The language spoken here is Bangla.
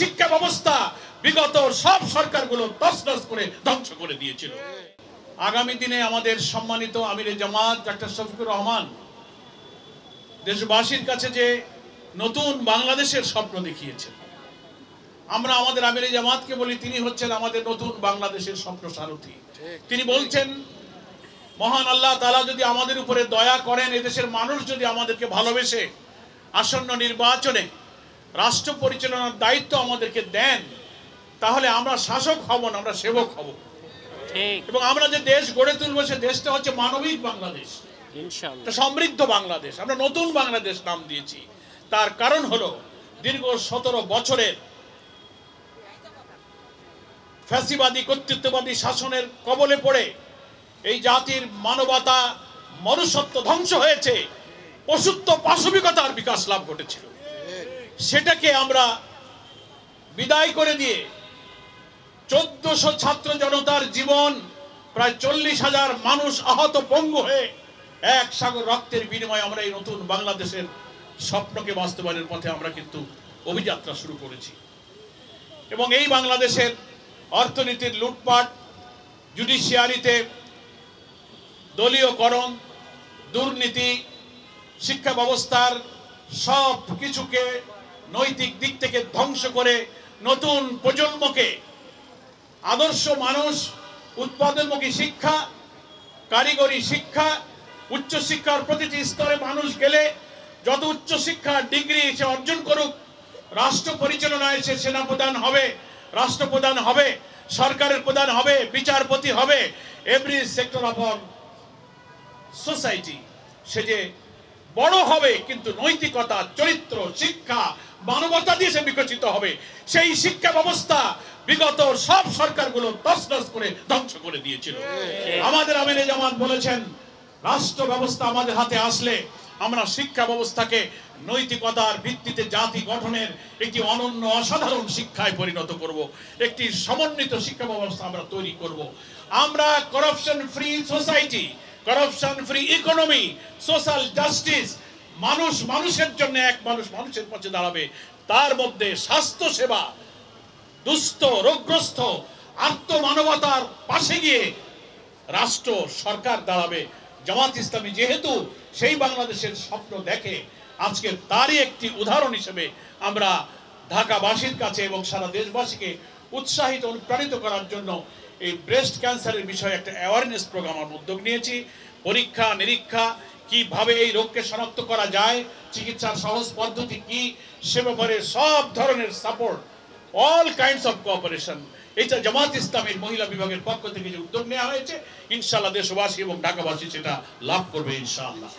শিক্ষা ব্যবস্থা বিগত সব সরকারগুলো তছনছ করে ধ্বংস করে দিয়েছিল। আগামী দিনে আমাদের সম্মানিত আমিরে জামাত ডাক্তার শফিকুর রহমান দেশবাসীর কাছে যে নতুন বাংলাদেশের স্বপ্ন দেখিয়েছেন, আমরা আমাদের আমিরে জামাতকে বলি তিনি হচ্ছেন আমাদের নতুন বাংলাদেশের স্বপ্ন সারথী। তিনি বলছেন মহান আল্লাহ তাআলা যদি আমাদের উপরে দয়া করেন, এদেশের মানুষ যদি আমাদেরকে ভালোবেসে আসন্ন নির্বাচনে রাষ্ট্র পরিচালনার দায়িত্ব আমাদেরকে দেন, তাহলে আমরা শাসক হব না, আমরা সেবক হব। এবং আমরা যে দেশ গড়ে তুলবো সে দেশটা হচ্ছে মানবিক বাংলাদেশ, ইনশাআল্লাহ সমৃদ্ধ বাংলাদেশ। আমরা নতুন বাংলাদেশ নাম দিয়েছি। তার কারণ হলো দীর্ঘ 17 বছরের ফ্যাসিবাদী কর্তৃত্ববাদী শাসনের কবলে পড়ে এই জাতির মানবতা মনুষ্যত্ব ধ্বংস হয়েছে, পশুত্ব পাশবিকতার বিকাশ লাভ ঘটেছিল। সেটাকে আমরা বিদায় করে দিয়ে 1400 ছাত্র জনতার জীবন, প্রায় 40,000 মানুষ আহত পঙ্গু হয়ে এক সাগর রক্তের বিনিময়ে আমরা এই নতুন বাংলাদেশের স্বপ্নকে বাস্তবায়নের পথে আমরা কিন্তু অভিযাত্রা শুরু করেছি। এবং এই বাংলাদেশের অর্থনীতির লুটপাট, জুডিশিয়ারিতে দলীয়করণ, দুর্নীতি, শিক্ষা ব্যবস্থার সব কিছুকে নৈতিক দিক থেকে ধ্বংস করে নতুন প্রজন্মকে আদর্শ মানুষ, উৎপাদনমুখী শিক্ষা, কারিগরি শিক্ষা, উচ্চশিক্ষার প্রতিটি স্তরে মানুষ গেলে যত উচ্চশিক্ষা ডিগ্রি সে অর্জন করুক, রাষ্ট্র পরিচালনায় সে সেনাপ্রধান হবে, রাষ্ট্রপ্রধান হবে, সরকারের প্রধান হবে, বিচারপতি হবে, এভরি সেক্টর অফ সোসাইটি সে যে বড় হবে, কিন্তু নৈতিকতা, চরিত্র, শিক্ষা, মানবতা দিয়ে সে বিকশিত হবে। সেই শিক্ষা ব্যবস্থা বিগত সব সরকারগুলো তছনছ করে ধ্বংস করে দিয়েছিল। আমাদের আমিরে জামাত বলেছেন রাষ্ট্র ব্যবস্থা আমাদের হাতে আসলে আমরা শিক্ষা ব্যবস্থাকে নৈতিকতার ভিত্তিতে জাতি গঠনের একটি অনন্য অসাধারণ শিক্ষায় পরিণত করব, একটি সমন্বিত শিক্ষা ব্যবস্থা আমরা তৈরি করব। আমরা corruption free society, corruption free economy, social justice, মানুষ মানুষের জন্য, এক মানুষ মানুষের পথে দাঁড়াবে, তার মধ্যে স্বাস্থ্য সেবা, দুস্থ রোগগ্রস্ত আত্মমানবতার পাশে গিয়ে রাষ্ট্র সরকার দাঁড়াবে। জামাত ইসলামী যেহেতু সেই বাংলাদেশের স্বপ্ন দেখে, আজকে তারই একটি উদাহরণ হিসেবে আমরা ঢাকাবাসীর কাছে এবং সারা দেশবাসীকে উৎসাহিত অনুপ্রাণিত করার জন্য এই ব্রেস্ট ক্যান্সারের বিষয়ে একটা অ্যাওয়ারনেস প্রোগ্রাম আমরা উদ্যোগ নিয়েছি। পরীক্ষা নিরীক্ষা, কিভাবে এই রোগকে শনাক্ত করা যায়, চিকিৎসার সহজ পদ্ধতি কি, সে ব্যাপারে সব ধরনের support, all kinds of cooperation, এটা জামাত ইসলামের মহিলা বিভাগের পক্ষ থেকে যে উদ্যোগ নেওয়া হয়েছে, ইনশাআল্লাহ দেশবাসী এবং ঢাকাবাসী সেটা লাভ করবে ইনশাআল্লাহ।